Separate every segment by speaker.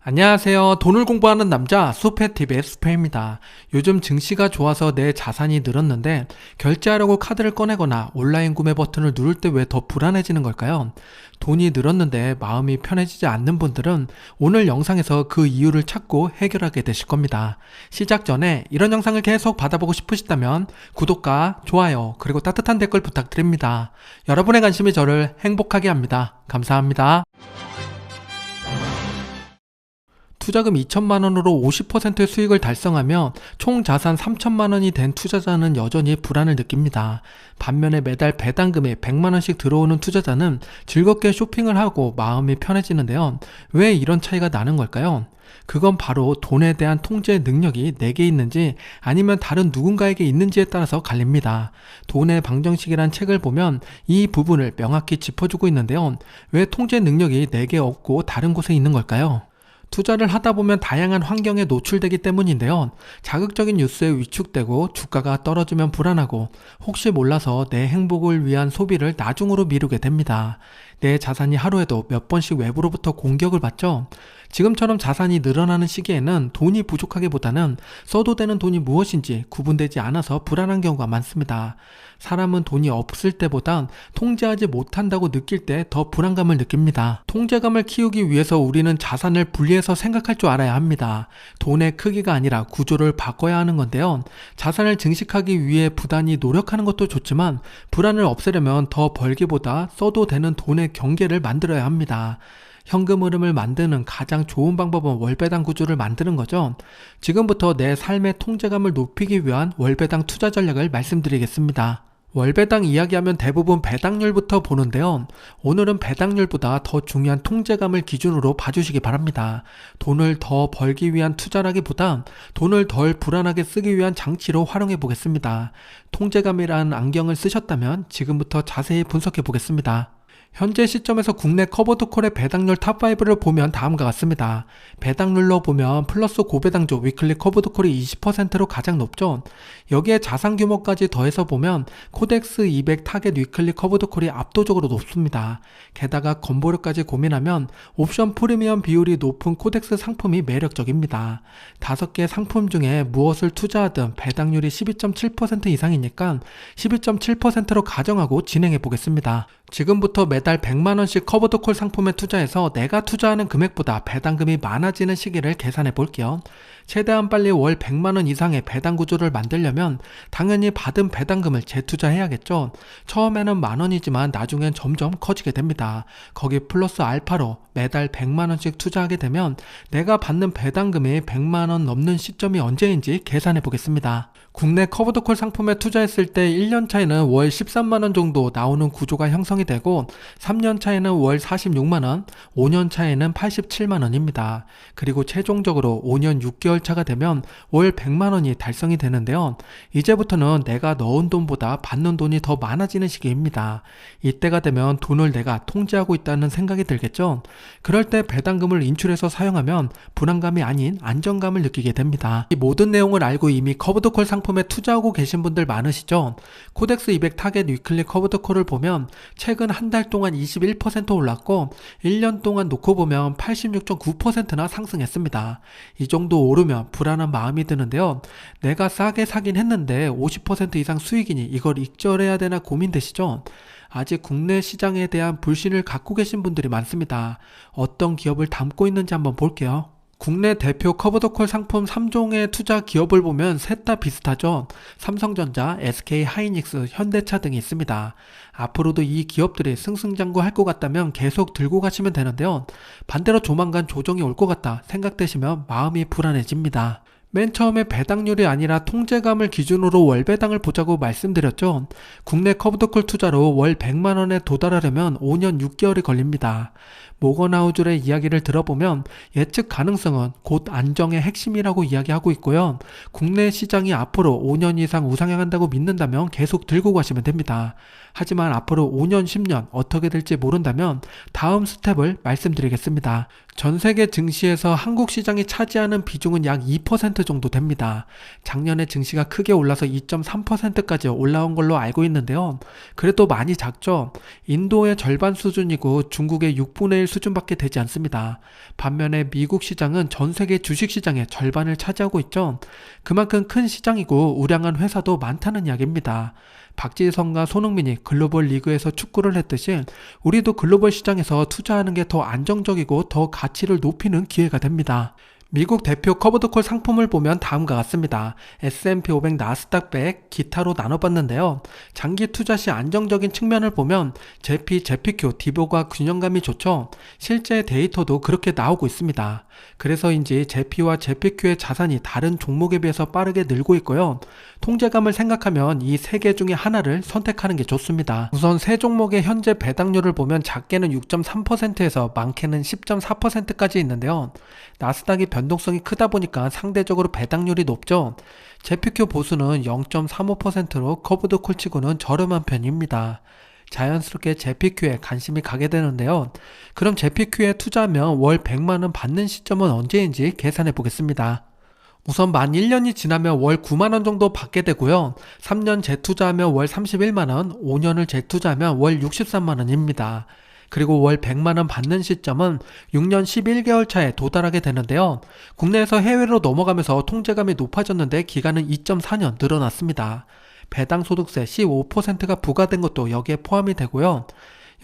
Speaker 1: 안녕하세요. 돈을 공부하는 남자 수페TV의 수페입니다. 요즘 증시가 좋아서 내 자산이 늘었는데 결제하려고 카드를 꺼내거나 온라인 구매 버튼을 누를 때 왜 더 불안해지는 걸까요? 돈이 늘었는데 마음이 편해지지 않는 분들은 오늘 영상에서 그 이유를 찾고 해결하게 되실 겁니다. 시작 전에 이런 영상을 계속 받아보고 싶으시다면 구독과 좋아요 그리고 따뜻한 댓글 부탁드립니다. 여러분의 관심이 저를 행복하게 합니다. 감사합니다. 투자금 2천만 원으로 50%의 수익을 달성하며 총 자산 3천만 원이 된 투자자는 여전히 불안을 느낍니다. 반면에 매달 배당금이 100만 원씩 들어오는 투자자는 즐겁게 쇼핑을 하고 마음이 편해지는데요. 왜 이런 차이가 나는 걸까요? 그건 바로 돈에 대한 통제 능력이 내게 있는지 아니면 다른 누군가에게 있는지에 따라서 갈립니다. 돈의 방정식이란 책을 보면 이 부분을 명확히 짚어주고 있는데요. 왜 통제 능력이 내게 없고 다른 곳에 있는 걸까요? 투자를 하다 보면 다양한 환경에 노출되기 때문인데요. 자극적인 뉴스에 위축되고 주가가 떨어지면 불안하고 혹시 몰라서 내 행복을 위한 소비를 나중으로 미루게 됩니다. 내 자산이 하루에도 몇 번씩 외부로부터 공격을 받죠. 지금처럼 자산이 늘어나는 시기에는 돈이 부족하기보다는 써도 되는 돈이 무엇인지 구분되지 않아서 불안한 경우가 많습니다. 사람은 돈이 없을 때보단 통제하지 못한다고 느낄 때 더 불안감을 느낍니다. 통제감을 키우기 위해서 우리는 자산을 분리해서 생각할 줄 알아야 합니다. 돈의 크기가 아니라 구조를 바꿔야 하는 건데요. 자산을 증식하기 위해 부단히 노력하는 것도 좋지만 불안을 없애려면 더 벌기보다 써도 되는 돈의 경계를 만들어야 합니다. 현금 흐름을 만드는 가장 좋은 방법은 월배당 구조를 만드는 거죠. 지금부터 내 삶의 통제감을 높이기 위한 월배당 투자 전략을 말씀드리겠습니다. 월배당 이야기하면 대부분 배당률부터 보는데요. 오늘은 배당률보다 더 중요한 통제감을 기준으로 봐주시기 바랍니다. 돈을 더 벌기 위한 투자라기보다 돈을 덜 불안하게 쓰기 위한 장치로 활용해 보겠습니다. 통제감이라는 안경을 쓰셨다면 지금부터 자세히 분석해 보겠습니다. 현재 시점에서 국내 커버드콜의 배당률 탑5를 보면 다음과 같습니다. 배당률로 보면 플러스 고배당주 위클리 커버드콜이 20%로 가장 높죠. 여기에 자산 규모까지 더해서 보면 코덱스 200 타겟 위클리 커버드콜이 압도적으로 높습니다. 게다가 건보료까지 고민하면 옵션 프리미엄 비율이 높은 코덱스 상품이 매력적입니다. 5개 상품 중에 무엇을 투자하든 배당률이 12.7% 이상이니까 12.7%로 가정하고 진행해 보겠습니다. 지금부터 매달 100만원씩 커버드콜 상품에 투자해서 내가 투자하는 금액보다 배당금이 많아지는 시기를 계산해 볼게요. 최대한 빨리 월 100만원 이상의 배당 구조를 만들려면 당연히 받은 배당금을 재투자해야겠죠. 처음에는 만원이지만 나중엔 점점 커지게 됩니다. 거기 플러스 알파로 매달 100만원씩 투자하게 되면 내가 받는 배당금이 100만원 넘는 시점이 언제인지 계산해 보겠습니다. 국내 커버드콜 상품에 투자했을 때 1년 차에는 월 13만원 정도 나오는 구조가 형성이 되고 3년 차에는 월 46만원, 5년 차에는 87만원입니다. 그리고 최종적으로 5년 6개월 차가 되면 월 100만원이 달성이 되는데요. 이제부터는 내가 넣은 돈보다 받는 돈이 더 많아지는 시기입니다. 이때가 되면 돈을 내가 통제하고 있다는 생각이 들겠죠. 그럴 때 배당금을 인출해서 사용하면 불안감이 아닌 안정감을 느끼게 됩니다. 이 모든 내용을 알고 이미 커버드콜 상품에 투자하고 계신 분들 많으시죠? 코덱스 200 타겟 위클리 커버드콜을 보면 최근 한 달 동안 21% 올랐고 1년 동안 놓고 보면 86.9%나 상승했습니다. 이 정도 오르면 불안한 마음이 드는데요. 내가 싸게 사긴 했는데 50% 이상 수익이니 이걸 익절해야 되나 고민되시죠? 아직 국내 시장에 대한 불신을 갖고 계신 분들이 많습니다. 어떤 기업을 담고 있는지 한번 볼게요. 국내 대표 커버드콜 상품 3종의 투자 기업을 보면 셋 다 비슷하죠. 삼성전자, SK하이닉스, 현대차 등이 있습니다. 앞으로도 이 기업들이 승승장구할 것 같다면 계속 들고 가시면 되는데요. 반대로 조만간 조정이 올 것 같다 생각되시면 마음이 불안해집니다. 맨 처음에 배당률이 아니라 통제감을 기준으로 월배당을 보자고 말씀드렸죠. 국내 커브드콜 투자로 월 100만원에 도달하려면 5년 6개월이 걸립니다. 모건하우즐의 이야기를 들어보면 예측 가능성은 곧 안정의 핵심이라고 이야기하고 있고요. 국내 시장이 앞으로 5년 이상 우상향한다고 믿는다면 계속 들고 가시면 됩니다. 하지만 앞으로 5년, 10년 어떻게 될지 모른다면 다음 스텝을 말씀드리겠습니다. 전 세계 증시에서 한국 시장이 차지하는 비중은 약 2% 정도 됩니다. 작년에 증시가 크게 올라서 2.3%까지 올라온 걸로 알고 있는데요. 그래도 많이 작죠? 인도의 절반 수준이고 중국의 6분의 1 수준밖에 되지 않습니다. 반면에 미국 시장은 전 세계 주식 시장의 절반을 차지하고 있죠. 그만큼 큰 시장이고 우량한 회사도 많다는 이야기입니다. 박지성과 손흥민이 글로벌 리그에서 축구를 했듯이 우리도 글로벌 시장에서 투자하는 게 더 안정적이고 더 가치를 높이는 기회가 됩니다. 미국 대표 커버드콜 상품을 보면 다음과 같습니다. S&P 500 나스닥 100 기타로 나눠봤는데요. 장기 투자 시 안정적인 측면을 보면 제피, 제피큐, 디보가 균형감이 좋죠. 실제 데이터도 그렇게 나오고 있습니다. 그래서인지 제피와 제피큐의 자산이 다른 종목에 비해서 빠르게 늘고 있고요. 통제감을 생각하면 이 세 개 중에 하나를 선택하는 게 좋습니다. 우선 세 종목의 현재 배당률을 보면 작게는 6.3%에서 많게는 10.4%까지 있는데요. 나스닥이 변동성이 크다 보니까 상대적으로 배당률이 높죠. 제피큐 보수는 0.35%로 커브드 콜치고는 저렴한 편입니다. 자연스럽게 제피큐에 관심이 가게 되는데요. 그럼 제피큐에 투자하면 월 100만원 받는 시점은 언제인지 계산해 보겠습니다. 우선 만 1년이 지나면 월 9만원 정도 받게 되고요. 3년 재투자하면 월 31만원, 5년을 재투자하면 월 63만원입니다. 그리고 월 100만원 받는 시점은 6년 11개월 차에 도달하게 되는데요. 국내에서 해외로 넘어가면서 통제감이 높아졌는데 기간은 2.4년 늘어났습니다. 배당소득세 15%가 부과된 것도 여기에 포함이 되고요.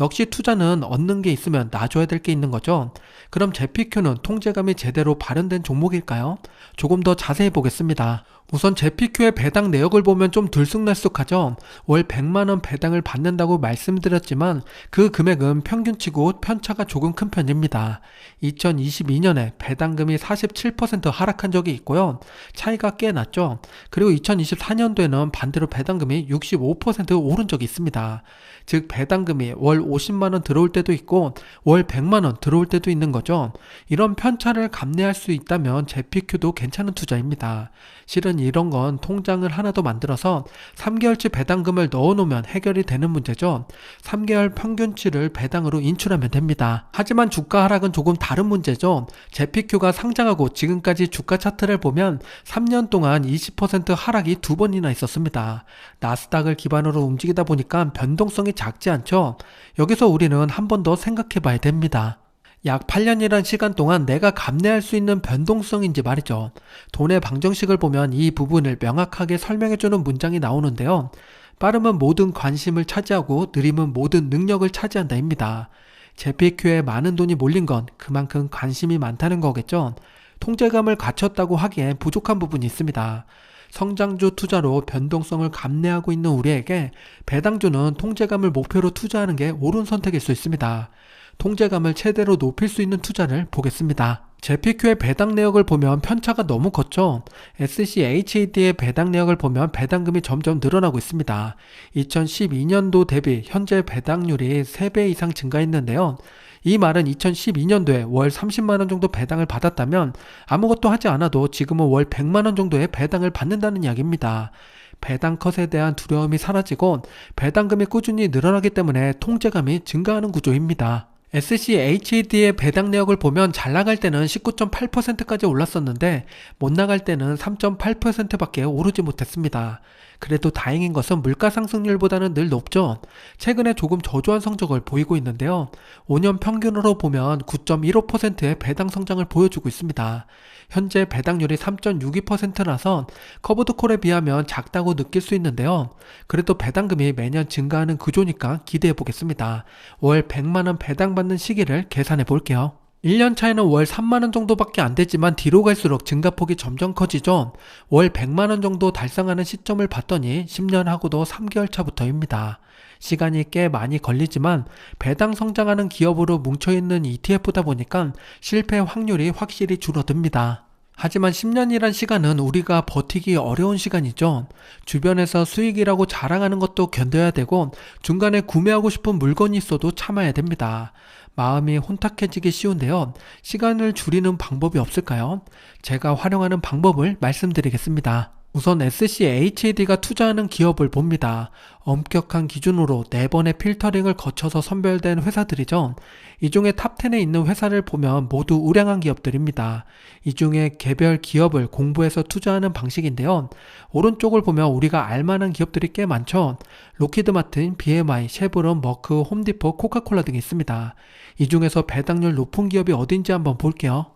Speaker 1: 역시 투자는 얻는 게 있으면 놔줘야 될 게 있는 거죠. 그럼 제피큐는 통제감이 제대로 발현된 종목일까요? 조금 더 자세히 보겠습니다. 우선 제피큐의 배당 내역을 보면 좀 들쑥날쑥하죠. 월 100만원 배당을 받는다고 말씀드렸지만 그 금액은 평균치고 편차가 조금 큰 편입니다. 2022년에 배당금이 47% 하락한 적이 있고요. 차이가 꽤 났죠. 그리고 2024년도에는 반대로 배당금이 65% 오른 적이 있습니다. 즉 배당금이 월 50만원 들어올 때도 있고 월 100만원 들어올 때도 있는 거죠. 이런 편차를 감내할 수 있다면 제피큐도 괜찮은 투자입니다. 실은 이런 건 통장을 하나 더 만들어서 3개월치 배당금을 넣어놓으면 해결이 되는 문제죠. 3개월 평균치를 배당으로 인출하면 됩니다. 하지만 주가 하락은 조금 다른 문제죠. 제피큐가 상장하고 지금까지 주가 차트를 보면 3년 동안 20% 하락이 2번이나 있었습니다. 나스닥을 기반으로 움직이다 보니까 변동성이 작지 않죠. 여기서 우리는 한 번 더 생각해 봐야 됩니다. 약 8년이란 시간 동안 내가 감내할 수 있는 변동성인지 말이죠. 돈의 방정식을 보면 이 부분을 명확하게 설명해주는 문장이 나오는데요. 빠름은 모든 관심을 차지하고 느림은 모든 능력을 차지한다입니다. 제피큐에 많은 돈이 몰린 건 그만큼 관심이 많다는 거겠죠. 통제감을 갖췄다고 하기에 부족한 부분이 있습니다. 성장주 투자로 변동성을 감내하고 있는 우리에게 배당주는 통제감을 목표로 투자하는 게 옳은 선택일 수 있습니다. 통제감을 최대로 높일 수 있는 투자를 보겠습니다. 제피큐의 배당 내역을 보면 편차가 너무 컸죠. SCHAD의 배당 내역을 보면 배당금이 점점 늘어나고 있습니다. 2012년도 대비 현재 배당률이 3배 이상 증가했는데요. 이 말은 2012년도에 월 30만원 정도 배당을 받았다면 아무것도 하지 않아도 지금은 월 100만원 정도의 배당을 받는다는 이야기입니다. 배당 컷에 대한 두려움이 사라지고 배당금이 꾸준히 늘어나기 때문에 통제감이 증가하는 구조입니다. SCHD의 배당 내역을 보면 잘 나갈 때는 19.8%까지 올랐었는데 못 나갈 때는 3.8%밖에 오르지 못했습니다. 그래도 다행인 것은 물가 상승률보다는 늘 높죠. 최근에 조금 저조한 성적을 보이고 있는데요. 5년 평균으로 보면 9.15%의 배당 성장을 보여주고 있습니다. 현재 배당률이 3.62%라서 커브드콜에 비하면 작다고 느낄 수 있는데요. 그래도 배당금이 매년 증가하는 구조니까 기대해 보겠습니다. 월 100만원 배당받는 시기를 계산해 볼게요. 1년 차에는 월 3만원 정도밖에 안 되지만 뒤로 갈수록 증가폭이 점점 커지죠. 월 100만원 정도 달성하는 시점을 봤더니 10년 하고도 3개월 차부터입니다. 시간이 꽤 많이 걸리지만 배당 성장하는 기업으로 뭉쳐있는 ETF다 보니까 실패 확률이 확실히 줄어듭니다. 하지만 10년이란 시간은 우리가 버티기 어려운 시간이죠. 주변에서 수익이라고 자랑하는 것도 견뎌야 되고 중간에 구매하고 싶은 물건이 있어도 참아야 됩니다. 마음이 혼탁해지기 쉬운데요. 시간을 줄이는 방법이 없을까요? 제가 활용하는 방법을 말씀드리겠습니다. 우선 SCHED가 투자하는 기업을 봅니다. 엄격한 기준으로 4번의 필터링을 거쳐서 선별된 회사들이죠. 이 중에 탑10에 있는 회사를 보면 모두 우량한 기업들입니다. 이 중에 개별 기업을 공부해서 투자하는 방식인데요. 오른쪽을 보면 우리가 알만한 기업들이 꽤 많죠. 로키드 마틴, BMI, 쉐브론, 머크, 홈디포, 코카콜라 등이 있습니다. 이 중에서 배당률 높은 기업이 어딘지 한번 볼게요.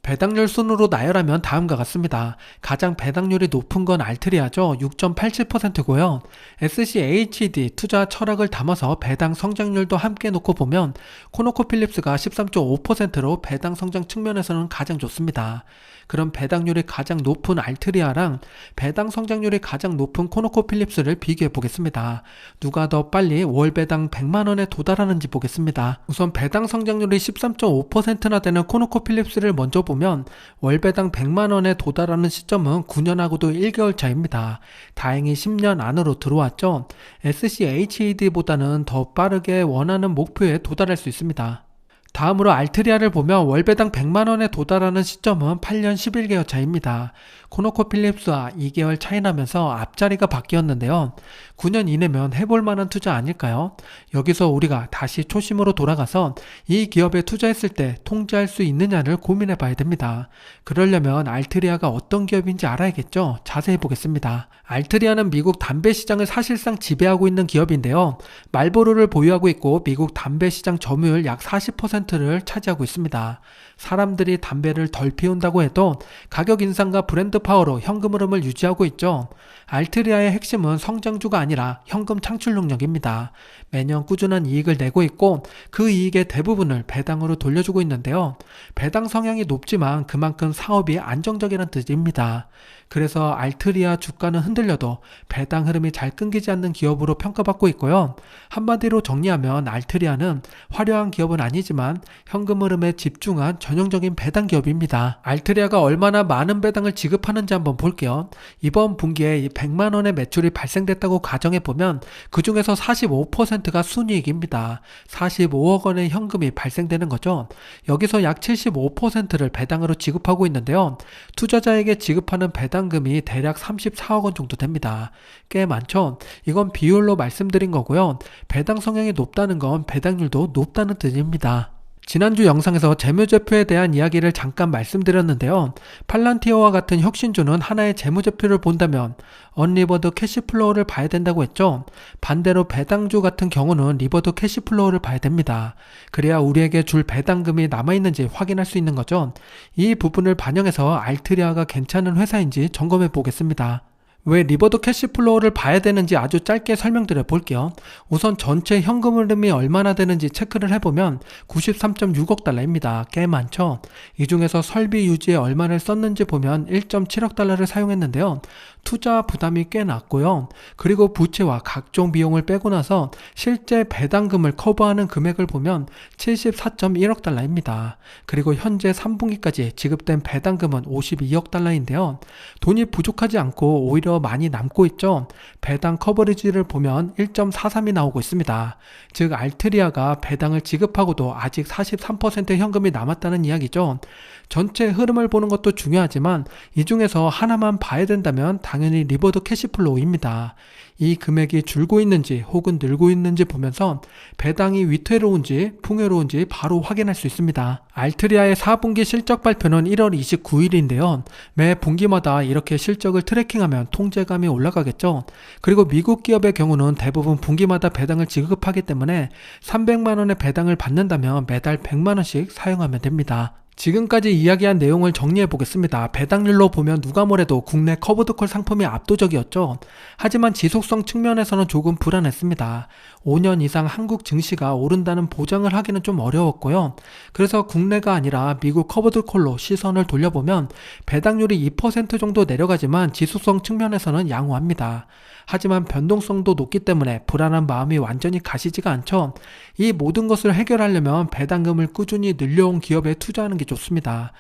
Speaker 1: 배당률 순으로 나열하면 다음과 같습니다. 가장 배당률이 높은 건 알트리아죠. 6.87%고요. SCHED 투자 철학을 담아서 배당 성장률도 함께 놓고 보면 코노코필립스가 13.5%로 배당 성장 측면에서는 가장 좋습니다. 그럼 배당률이 가장 높은 알트리아랑 배당 성장률이 가장 높은 코노코필립스를 비교해 보겠습니다. 누가 더 빨리 월 배당 100만원에 도달하는지 보겠습니다. 우선 배당 성장률이 13.5%나 되는 코노코필립스를 먼저 보면 월 배당 100만원에 도달하는 시점은 9년하고도 1개월 차입니다. 다행히 10년 안으로 들어왔죠. SCHED보다는 더 빠르게 원하는 목표에 도달할 수 있습니다. 다음으로 알트리아를 보면 월배당 100만원에 도달하는 시점은 8년 11개월 차입니다. 코노코필립스와 2개월 차이 나면서 앞자리가 바뀌었는데요. 9년 이내면 해볼 만한 투자 아닐까요? 여기서 우리가 다시 초심으로 돌아가서 이 기업에 투자했을 때 통제할 수 있느냐를 고민해 봐야 됩니다. 그러려면 알트리아가 어떤 기업인지 알아야겠죠? 자세히 보겠습니다. 알트리아는 미국 담배 시장을 사실상 지배하고 있는 기업인데요. 말보로를 보유하고 있고 미국 담배 시장 점유율 약 40%를 차지하고 있습니다. 사람들이 담배를 덜 피운다고 해도 가격 인상과 브랜드 파워로 현금 흐름을 유지하고 있죠. 알트리아의 핵심은 성장주가 아니라 현금 창출 능력입니다. 매년 꾸준한 이익을 내고 있고 그 이익의 대부분을 배당으로 돌려주고 있는데요. 배당 성향이 높지만 그만큼 사업이 안정적이라는 뜻입니다. 그래서 알트리아 주가는 흔들려도 배당 흐름이 잘 끊기지 않는 기업으로 평가받고 있고요. 한마디로 정리하면 알트리아는 화려한 기업은 아니지만 현금 흐름에 집중한 전형적인 배당 기업입니다. 알트리아가 얼마나 많은 배당을 지급하는지 한번 볼게요. 이번 분기에 100만 원의 매출이 발생됐다고 가정해보면 그 중에서 45%가 순이익입니다. 45억 원의 현금이 발생되는 거죠. 여기서 약 75%를 배당으로 지급하고 있는데요. 투자자에게 지급하는 배당금이 대략 34억 원 정도 됩니다. 꽤 많죠? 이건 비율로 말씀드린 거고요. 배당 성향이 높다는 건 배당률도 높다는 뜻입니다. 지난주 영상에서 재무제표에 대한 이야기를 잠깐 말씀드렸는데요. 팔란티어와 같은 혁신주는 하나의 재무제표를 본다면 언리버드 캐시플로우를 봐야 된다고 했죠. 반대로 배당주 같은 경우는 리버드 캐시플로우를 봐야 됩니다. 그래야 우리에게 줄 배당금이 남아있는지 확인할 수 있는 거죠. 이 부분을 반영해서 알트리아가 괜찮은 회사인지 점검해 보겠습니다. 왜 리버드 캐시플로우를 봐야 되는지 아주 짧게 설명드려 볼게요. 우선 전체 현금 흐름이 얼마나 되는지 체크를 해보면 93.6억 달러입니다. 꽤 많죠? 이 중에서 설비 유지에 얼마를 썼는지 보면 1.7억 달러를 사용했는데요. 투자 부담이 꽤 낮고요. 그리고 부채와 각종 비용을 빼고 나서 실제 배당금을 커버하는 금액을 보면 74.1억 달러입니다. 그리고 현재 3분기까지 지급된 배당금은 52억 달러인데요. 돈이 부족하지 않고 오히려 많이 남고 있죠. 배당 커버리지를 보면 1.43이 나오고 있습니다. 즉 알트리아가 배당을 지급하고도 아직 43%의 현금이 남았다는 이야기죠. 전체 흐름을 보는 것도 중요하지만 이 중에서 하나만 봐야 된다면 당연히 리버드 캐시플로우입니다. 이 금액이 줄고 있는지 혹은 늘고 있는지 보면서 배당이 위태로운지 풍요로운지 바로 확인할 수 있습니다. 알트리아의 4분기 실적 발표는 1월 29일인데요. 매 분기마다 이렇게 실적을 트래킹하면 통제감이 올라가겠죠. 그리고 미국 기업의 경우는 대부분 분기마다 배당을 지급하기 때문에 300만 원의 배당을 받는다면 매달 100만 원씩 사용하면 됩니다. 지금까지 이야기한 내용을 정리해 보겠습니다. 배당률로 보면 누가 뭐래도 국내 커브드콜 상품이 압도적이었죠. 하지만 지속성 측면에서는 조금 불안했습니다. 5년 이상 한국 증시가 오른다는 보장을 하기는 좀 어려웠고요. 그래서 국내가 아니라 미국 커브드콜로 시선을 돌려보면 배당률이 2% 정도 내려가지만 지속성 측면에서는 양호합니다. 하지만 변동성도 높기 때문에 불안한 마음이 완전히 가시지가 않죠. 이 모든 것을 해결하려면 배당금을 꾸준히 늘려온 기업에 투자하는 게 좋습니다.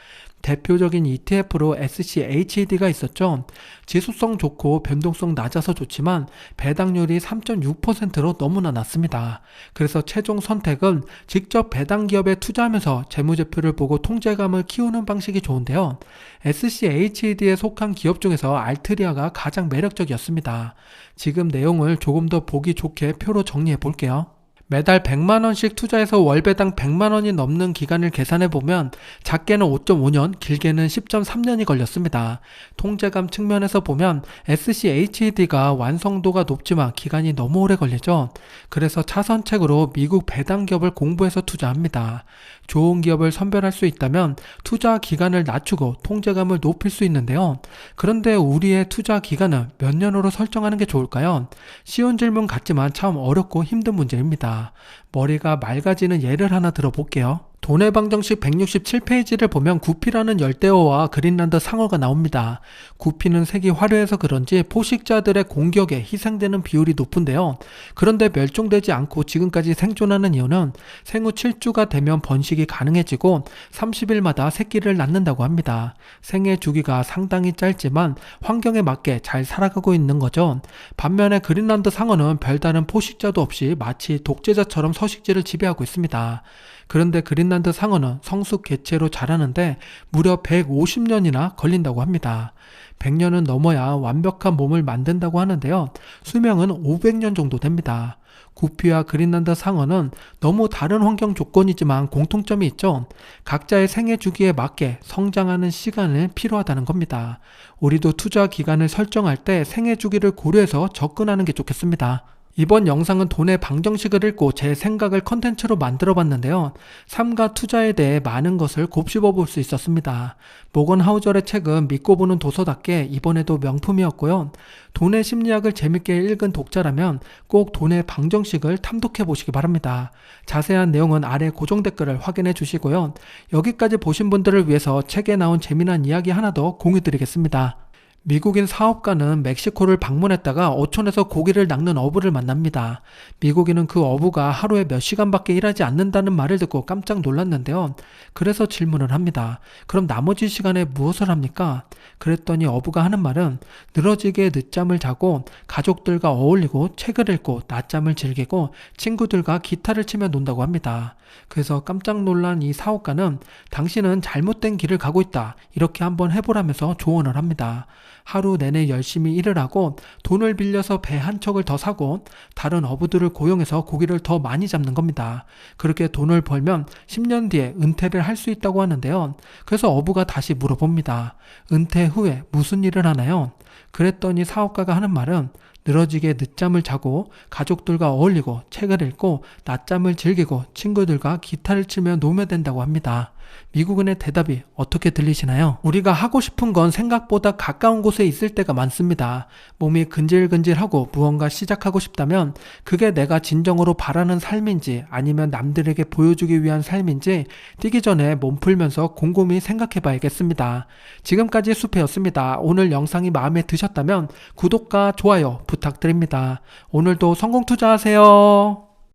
Speaker 1: 대표적인 ETF로 SCHED가 있었죠. 지수성 좋고 변동성 낮아서 좋지만 배당률이 3.6%로 너무나 낮습니다. 그래서 최종 선택은 직접 배당 기업에 투자하면서 재무제표를 보고 통제감을 키우는 방식이 좋은데요. SCHED에 속한 기업 중에서 알트리아가 가장 매력적이었습니다. 지금 내용을 조금 더 보기 좋게 표로 정리해 볼게요. 매달 100만원씩 투자해서 월배당 100만원이 넘는 기간을 계산해보면 작게는 5.5년, 길게는 10.3년이 걸렸습니다. 통제감 측면에서 보면 SCHED가 완성도가 높지만 기간이 너무 오래 걸리죠. 그래서 차선책으로 미국 배당 기업을 공부해서 투자합니다. 좋은 기업을 선별할 수 있다면 투자 기간을 낮추고 통제감을 높일 수 있는데요. 그런데 우리의 투자 기간은 몇 년으로 설정하는 게 좋을까요? 쉬운 질문 같지만 참 어렵고 힘든 문제입니다. 머리가 맑아지는 예를 하나 들어볼게요. 돈의 방정식 167페이지를 보면 구피라는 열대어와 그린란드 상어가 나옵니다. 구피는 색이 화려해서 그런지 포식자들의 공격에 희생되는 비율이 높은데요. 그런데 멸종되지 않고 지금까지 생존하는 이유는 생후 7주가 되면 번식이 가능해지고 30일마다 새끼를 낳는다고 합니다. 생애 주기가 상당히 짧지만 환경에 맞게 잘 살아가고 있는 거죠. 반면에 그린란드 상어는 별다른 포식자도 없이 마치 독재자처럼 서식지를 지배하고 있습니다. 그런데 그린란드 상어는 성숙 개체로 자라는데 무려 150년이나 걸린다고 합니다. 100년은 넘어야 완벽한 몸을 만든다고 하는데요. 수명은 500년 정도 됩니다. 구피와 그린란드 상어는 너무 다른 환경 조건이지만 공통점이 있죠. 각자의 생애 주기에 맞게 성장하는 시간이 필요하다는 겁니다. 우리도 투자 기간을 설정할 때 생애 주기를 고려해서 접근하는 게 좋겠습니다. 이번 영상은 돈의 방정식을 읽고 제 생각을 컨텐츠로 만들어 봤는데요. 삶과 투자에 대해 많은 것을 곱씹어 볼 수 있었습니다. 모건 하우절의 책은 믿고 보는 도서답게 이번에도 명품이었고요. 돈의 심리학을 재밌게 읽은 독자라면 꼭 돈의 방정식을 탐독해 보시기 바랍니다. 자세한 내용은 아래 고정 댓글을 확인해 주시고요. 여기까지 보신 분들을 위해서 책에 나온 재미난 이야기 하나 더 공유 드리겠습니다. 미국인 사업가는 멕시코를 방문했다가 어촌에서 고기를 낚는 어부를 만납니다. 미국인은 그 어부가 하루에 몇 시간밖에 일하지 않는다는 말을 듣고 깜짝 놀랐는데요. 그래서 질문을 합니다. 그럼 나머지 시간에 무엇을 합니까? 그랬더니 어부가 하는 말은 늘어지게 늦잠을 자고 가족들과 어울리고 책을 읽고 낮잠을 즐기고 친구들과 기타를 치며 논다고 합니다. 그래서 깜짝 놀란 이 사업가는 당신은 잘못된 길을 가고 있다. 이렇게 한번 해보라면서 조언을 합니다. 하루 내내 열심히 일을 하고 돈을 빌려서 배 한 척을 더 사고 다른 어부들을 고용해서 고기를 더 많이 잡는 겁니다. 그렇게 돈을 벌면 10년 뒤에 은퇴를 할 수 있다고 하는데요. 그래서 어부가 다시 물어봅니다. 은퇴 후에 무슨 일을 하나요? 그랬더니 사업가가 하는 말은 늘어지게 늦잠을 자고 가족들과 어울리고 책을 읽고 낮잠을 즐기고 친구들과 기타를 치며 놀면 된다고 합니다. 미국인의 대답이 어떻게 들리시나요? 우리가 하고 싶은 건 생각보다 가까운 곳에 있을 때가 많습니다. 몸이 근질근질하고 무언가 시작하고 싶다면 그게 내가 진정으로 바라는 삶인지 아니면 남들에게 보여주기 위한 삶인지 뛰기 전에 몸 풀면서 곰곰이 생각해 봐야겠습니다. 지금까지 숲이었습니다. 오늘 영상이 마음에 드셨다면 구독과 좋아요 부탁드립니다. 오늘도 성공 투자하세요.